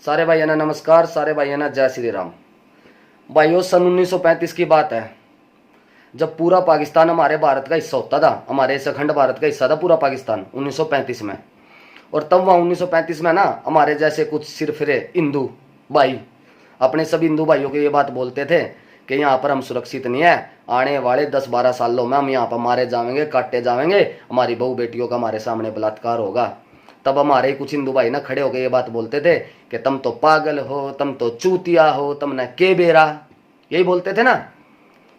सारे भाइयों ने नमस्कार, सारे भाइयों ने जय श्री राम। भाइयों, सन 1935 की बात है, जब पूरा पाकिस्तान हमारे भारत का हिस्सा होता था। हमारे इस अखंड भारत का हिस्सा था पूरा पाकिस्तान 1935 में। और तब वहाँ 1935 में ना हमारे जैसे कुछ सिरफिरे हिंदू भाई अपने सभी हिंदू भाइयों को ये बात बोलते थे कि यहाँ पर हम सुरक्षित नहीं है, आने वाले 10-12 सालों में हम यहाँ पर मारे जाएंगे, काटे जाएंगे, हमारी बहू बेटियों का हमारे सामने बलात्कार होगा। तब हमारे कुछ हिंदू भाई ना खड़े होकर ये बात बोलते थे कि तुम तो पागल हो, तुम तो चूतिया हो, तुमने के बेरा, यही बोलते थे ना।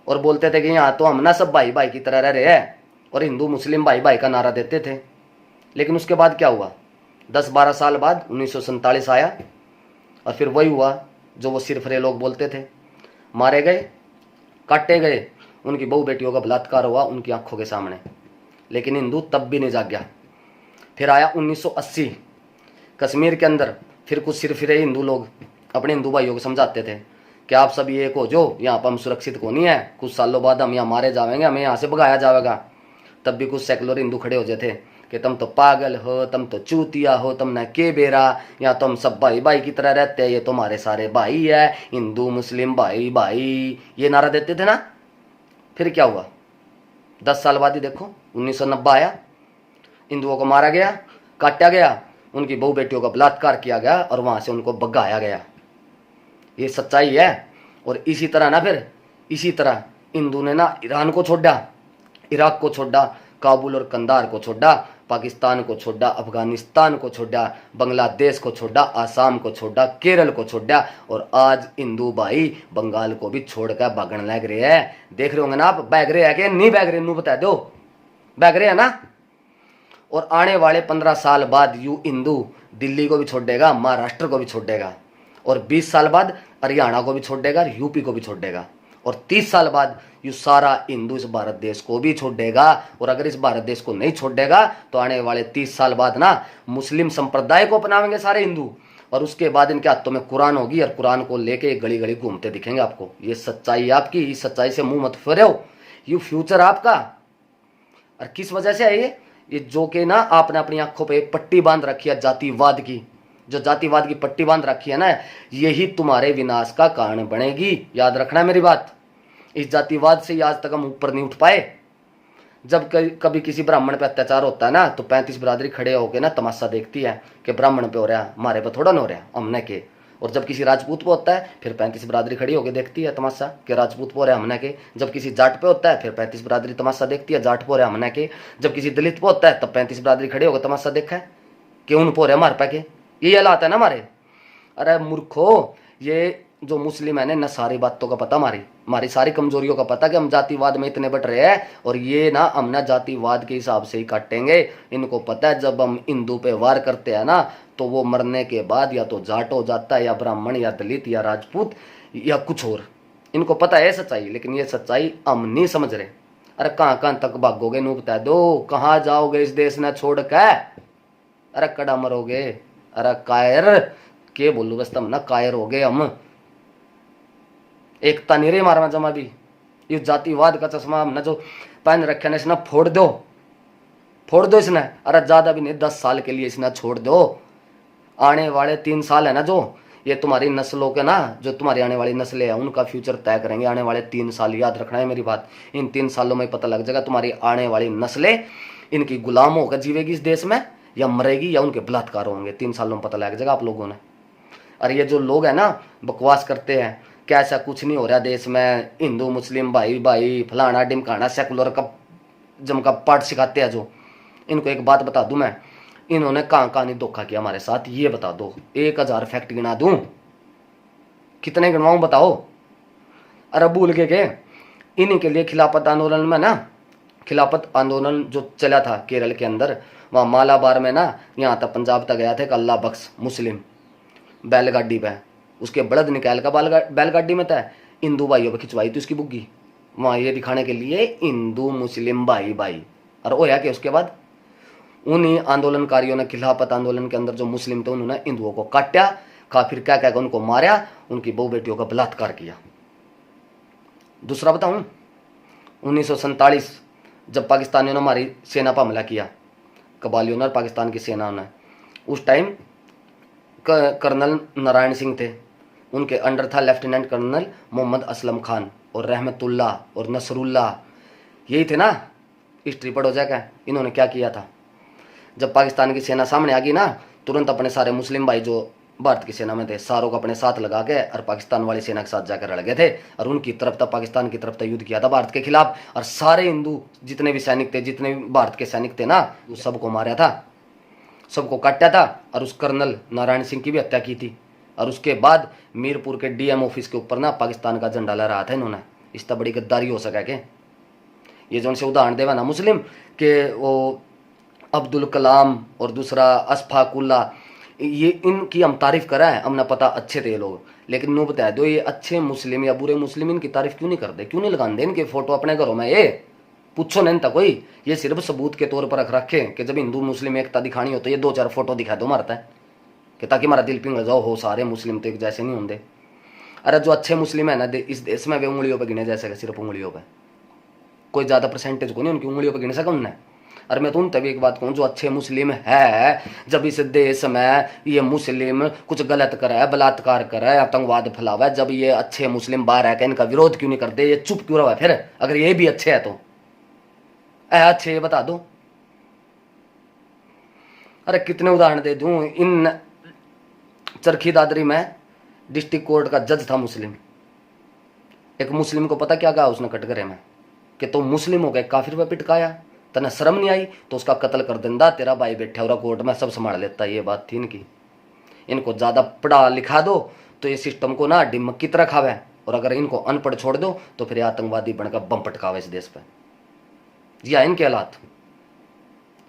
और बोलते थे कि यहाँ तो हम ना सब भाई भाई की तरह रह रहे हैं, और हिंदू मुस्लिम भाई भाई का नारा देते थे। लेकिन उसके बाद क्या हुआ? 10-12 साल बाद 1947 आया, और फिर वही हुआ जो वो सिरफरे लोग बोलते थे। मारे गए, काटे गए, उनकी बहू बेटियों का बलात्कार हुआ उनकी आंखों के सामने। लेकिन हिंदू तब भी नहीं जाग गया। फिर आया 1980, कश्मीर के अंदर फिर कुछ सिरफिरे हिंदू लोग अपने हिंदू भाइयों को समझाते थे कि आप सब एक हो, जो यहाँ पर हम सुरक्षित को नहीं है, कुछ सालों बाद हम यहाँ मारे जाएंगे, हमें यहाँ से भगाया जाएगा। तब भी कुछ सेकुलर हिंदू खड़े हो जाते कि तुम तो पागल हो, तुम तो चूतिया हो, तुमने के बेरा, यहाँ तो हम सब भाई भाई की तरह रहते हैं, ये तुम्हारे सारे भाई है, हिंदू मुस्लिम भाई भाई, ये नारा देते थे ना। फिर क्या हुआ? 10 साल बाद ही देखो 1990 आया, हिंदुओं को मारा गया, काटा गया, उनकी बहू बेटियों का बलात्कार किया गया और वहां से उनको भगाया गया। ये सच्चाई है। और इसी तरह ना, फिर इसी तरह हिंदू ने ना ईरान को छोड़ा, इराक को छोड़ा, काबुल और कंधार को छोड़ा, पाकिस्तान को छोड़ा, अफगानिस्तान को छोड़ा, बांग्लादेश को छोड़ा, आसाम को छोड़ा, केरल को छोड़ा, और आज हिंदू भाई बंगाल को भी छोड़कर भागने लग रहे हैं। देख रहे होंगे ना आप, बैग रहे हैं कि नहीं बैग रहे? नू बता दो, बैग रहे है ना। और आने वाले 15 साल बाद यू हिंदू दिल्ली को भी छोड़ेगा, महाराष्ट्र को भी छोड़ेगा, और 20 साल बाद हरियाणा को भी छोड़ेगा, यूपी को भी छोड़ेगा, और 30 साल बाद यू सारा हिंदू इस भारत देश को भी छोड़ेगा। और अगर इस भारत देश को नहीं छोड़ेगा तो आने वाले 30 साल बाद ना मुस्लिम संप्रदाय को अपनावेंगे सारे हिंदू, और उसके बाद इनके हाथों में कुरान होगी, और कुरान को लेके गली गली घूमते दिखेंगे आपको। ये सच्चाई आपकी, इस सच्चाई से मुंह मत फेरो, ये फ्यूचर आपका। और किस वजह से है ये जो कि ना आपने अपनी आंखों पे पट्टी बांध रखी है जातिवाद की, जो जातिवाद की पट्टी बांध रखी है ना, यही तुम्हारे विनाश का कारण बनेगी। याद रखना मेरी बात। इस जातिवाद से आज तक हम ऊपर नहीं उठ पाए। जब कभी किसी ब्राह्मण पे अत्याचार होता है ना, तो 35 बिरादरी खड़े होकर ना तमाशा देखती है कि ब्राह्मण पे हो रहा है, हमारे पे थोड़ा ना हो रहा है, हमने के। और जब किसी राजपूत पे होता है, फिर 35 बिरादरी खड़ी होकर देखती है तमाशा कि राजपूत पे हो रहा है, हमने के। जब किसी जाट पे होता है, फिर 35 बिरादरी तमाशा देखती है, जाट पे हो रहा है, हमने के। जब किसी दलित पे होता है, तब 35 बिरादरी खड़ी होकर तमाशा देखा है कि उन पे हो रहा है, हमारे पे के। ये हालात है ना हमारे। अरे मूर्खो, ये जो मुस्लिम है ना सारी बातों का पता, हमारी सारी कमजोरियों का पता कि हम जातिवाद में इतने बट रहे हैं, और ये ना हम ना जातिवाद के हिसाब से ही काटेंगे। इनको पता है जब हम हिंदू पे वार करते हैं ना, तो वो मरने के बाद या तो जाट हो जाता है, या ब्राह्मण, या दलित, या राजपूत, या कुछ और। इनको पता है सच्चाई, लेकिन ये सच्चाई हम नहीं समझ रहे। अरे कहाँ कहाँ तक भागोगे? नू बता दो, कहाँ जाओगे इस देश ने छोड़ के? अरे कड़ा मरोगे। अरे कायर के बोलू, बस तुम ना कायर हो गए हम। एकता नहीं रही हमारे में जमा भी। इस जातिवाद का चश्मा हमने जो पहन रखे ना, इसने फोड़ दो, फोड़ दो इसने। अरे ज्यादा भी नहीं, 10 साल के लिए इसने छोड़ दो। आने वाले 3 साल है ना, जो ये तुम्हारी नस्लों के ना, जो तुम्हारी आने वाली नस्लें हैं, उनका फ्यूचर तय करेंगे। आने वाले 3 साल, याद रखना है मेरी बात। इन 3 सालों में पता लग जाएगा तुम्हारी आने वाली नस्लें इनकी गुलाम होकर जीवेगी इस देश में, या मरेगी, या उनके बलात्कार होंगे। 3 सालों में पता लग जाएगा आप लोगों ने। अरे ये जो लोग हैं ना बकवास करते हैं कि ऐसा कुछ नहीं हो रहा देश में, हिंदू मुस्लिम भाई भाई, फलाना डिमकाना, सेकुलर का जम का पाठ सिखाते हैं जो, इनको एक बात बता दूं मैं, इन्होंने कहाँ कहाँ नहीं धोखा किया हमारे साथ, ये बता दो। 1000 फैक्ट गिना दूं? कितने गिनवाऊं बताओ? अरे भूल के इन्हीं के लिए खिलाफत आंदोलन में ना, खिलाफत आंदोलन जो चला था केरल के अंदर, वहाँ मालाबार में ना, यहाँ तक पंजाब तक गया था, एक अल्लाह बख्श मुस्लिम बैलगाड़ी पे, उसके बड़द निकाल का बैलगाड़ी में था, हिंदू भाइयों पे खिंचवाई थी उसकी बुग्गी, वहाँ ये दिखाने के लिए हिंदू मुस्लिम भाई भाई। और वो कि उसके बाद उन्हीं आंदोलनकारियों ने खिलाफत आंदोलन के अंदर जो मुस्लिम थे, उन्होंने हिंदुओं को काटा, फिर क्या क्या उनको मारा, उनकी बहु बेटियों का बलात्कार किया। दूसरा बताऊं, 1947 जब पाकिस्तानियों ने हमारी सेना पर हमला किया, कबालियों ने और पाकिस्तान की सेना ने, उस टाइम कर्नल नारायण सिंह थे, उनके अंडर था लेफ्टिनेंट कर्नल मोहम्मद असलम खान और रहमतुल्लाह और नसरुल्लाह, यही थे ना। हिस्ट्री पढ़ो जाकर इन्होंने क्या किया था। जब पाकिस्तान की सेना सामने आ गई ना, तुरंत अपने सारे मुस्लिम भाई जो भारत की सेना में थे सारों को अपने साथ लगा के और पाकिस्तान वाली सेना के साथ जाकर लड़ गए थे और उनकी तरफ तक पाकिस्तान की तरफ तक युद्ध किया था भारत के खिलाफ। और सारे हिंदू जितने भी सैनिक थे, जितने भी भारत के सैनिक थे ना, वो सबको मारा था, सबको काटा था और उस कर्नल नारायण सिंह की भी हत्या की थी। और उसके बाद मीरपुर के डीएम ऑफिस के ऊपर ना पाकिस्तान का झंडा लहराया था इन्होंने। इस तरह बड़ी गद्दारी हो सका के ये जो उनसे उदाहरण देवा ना मुस्लिम के वो अब्दुल कलाम और दूसरा अशफाकुल्ला, ये इनकी हम तारीफ करा है, हमने पता अच्छे थे ये लोग, लेकिन नो बता दो ये अच्छे मुस्लिम या बुरे मुस्लिम इनकी तारीफ क्यों नहीं करते, क्यों नहीं लगाते इनके फोटो अपने घरों में। ये पूछो नहीं था कोई, ये सिर्फ सबूत के तौर पर रख रखे कि जब हिंदू मुस्लिम एकता दिखानी हो तो ये 2-4 फोटो दिखा दो मारता है कि ताकि हमारा दिल पिघल जाओ, हो सारे मुस्लिम तो एक जैसे नहीं होंगे। अरे जो अच्छे मुस्लिम है ना इस देश में वे उंगलियों पर गिने जैसे, सिर्फ उंगलियों पर, कोई ज़्यादा परसेंटेज को नहीं उनकी उंगलियों पर गिन सका उनने। और मैं तो उन तभी एक बात कहूँ, जो अच्छे मुस्लिम है, जब इस देश में ये मुस्लिम कुछ गलत करे है, बलात्कार करे है, आतंकवाद फैलावा है, जब ये अच्छे मुस्लिम बाहर है, इनका विरोध क्यों नहीं करते, ये चुप क्यों रहा। फिर अगर ये भी अच्छे है तो अच्छे बता दो। अरे कितने उदाहरण दे दूं। इन चरखी दादरी में डिस्ट्रिक्ट कोर्ट का जज था मुस्लिम। एक मुस्लिम को पता क्या कहा उसने कटघरे में कि तो मुस्लिम हो गए, काफिर पे पिटकाया, तना शर्म नहीं आई तो उसका कत्ल कर देंदा, तेरा भाई बैठा हो कोर्ट में सब संभाल लेता। ये बात थी इनकी। इनको ज्यादा पढ़ा लिखा दो तो ये सिस्टम को ना डिमक की तरह खावे, और अगर इनको अनपढ़ छोड़ दो तो फिर आतंकवादी बनकर बम पटकावे इस देश पे। जी हाँ, इनके हालात।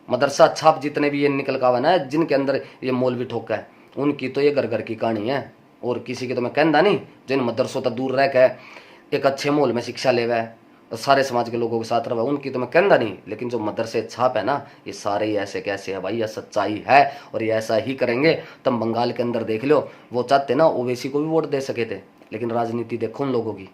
मदरसा छाप जितने भी ये निकल का हुआ ना, जिनके अंदर ये मौलवी ठोका है, उनकी तो ये घर घर की कहानी है। और किसी की तो मैं कहता नहीं, जिन मदरसों तक दूर रह के एक अच्छे माहौल में शिक्षा लेवा है और सारे समाज के लोगों के साथ रहा, उनकी तो मैं कहता नहीं। लेकिन जो मदरसे छाप है ना, ये सारे ही ऐसे कैसे है भाई, यह सच्चाई है और ये ऐसा ही करेंगे। तुम बंगाल के अंदर देख लो, वो चाहते ना ओवैसी को भी वोट दे सके थे, लेकिन राजनीति देखो उन लोगों की।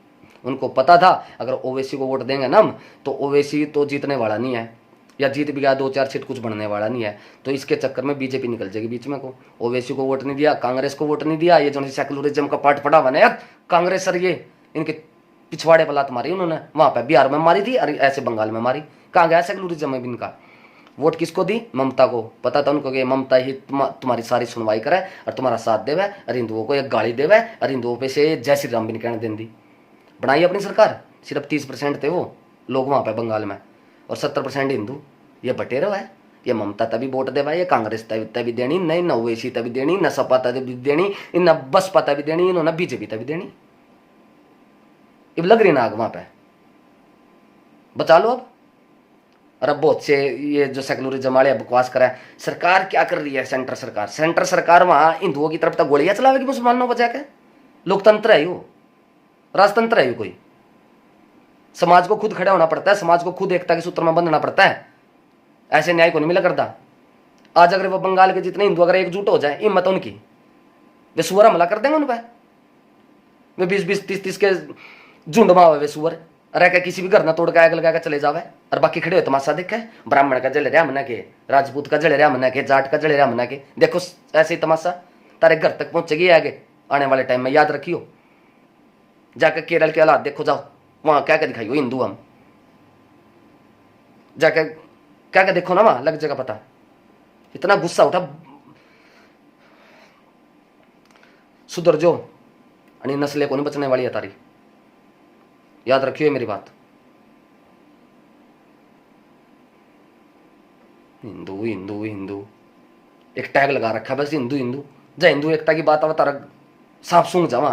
उनको पता था अगर ओवैसी को वोट देंगे ना हम, तो ओवैसी तो जीतने वाला नहीं है, या जीत भी गया 2-4 सीट कुछ बनने वाला नहीं है, तो इसके चक्कर में बीजेपी निकल जाएगी बीच में को। ओवैसी को वोट नहीं दिया, कांग्रेस को वोट नहीं दिया, ये जो सेकुलरिज्म का पार्ट पड़ा हुआ ना कांग्रेस, सर ये इनके पिछवाड़े पर लात मारी उन्होंने। वहां पर बिहार में मारी थी और ऐसे बंगाल में मारी। कहाँ गया सेकुलरिज्म में भी इनका। वोट किसको दी? ममता को। पता था उनको कि ममता ही तुम्हारी सारी सुनवाई करे और तुम्हारा साथ देवे और हिंदुओं को एक गाली देवे और हिंदुओं पे से जय श्री राम भी नहीं कहने देंगी। बनाई अपनी सरकार, सिर्फ 30% थे वो लोग वहां पर बंगाल में और 70% हिंदू। ये बटेरा है, ये ममता तभी वोट देवा, ये कांग्रेस तभी देनी नहीं, न ओवैसी तभी देनी, न सपा तभी देनी, न बसपा तभी देनी, इन्होंने बीजेपी तभी देनी। अब लग रही ना आग वहां पे, बचा लो अब। और अब बहुत से ये जो सेकुलरिज्म वाले बकवास करा है, सरकार क्या कर रही है, सेंटर सरकार वहां हिंदुओं की तरफ तक गोलियां चलावेगी मुसलमानों बचा के। लोकतंत्र है वो, राजतंत्र है कोई। समाज को खुद खड़ा होना पड़ता है, समाज को खुद एकता के सूत्र में बंधना पड़ता है, ऐसे न्याय को नहीं मिला करता। आज अगर वो बंगाल के जितने हिंदू अगर एकजुट हो जाए, हिम्मत उनकी, वे सुअर हमला कर देंगे उन पर। वे 20-20, 30-30 के झुंड में वे सुअर रह के किसी भी घर ना तोड़ के आग लगा के चले जावे और बाकी खड़े हो तमाशा देखे। ब्राह्मण का जल रहा मना के, राजपूत का जल रहा मना के, जाट का जल रहा मना के, देखो ऐसे ही तमाशा तारे घर तक पहुंचेगी आगे आने वाले टाइम में। याद रखियो, जाकर केरल के हालात देखो, जाओ वहां क्या क्या दिखाइयो हिंदू हम, जाकर क्या क्या देखो ना, वहां लग जाएगा पता। इतना गुस्सा उठा, सुधर जो, आणि नस्लें को नहीं बचने वाली है तारी। याद रखियो मेरी बात। हिंदू हिंदू हिंदू एक टैग लगा रखा बस, हिंदू हिंदू। जय हिंदू एकता की बात अब तारा साफ सूंघ जावा।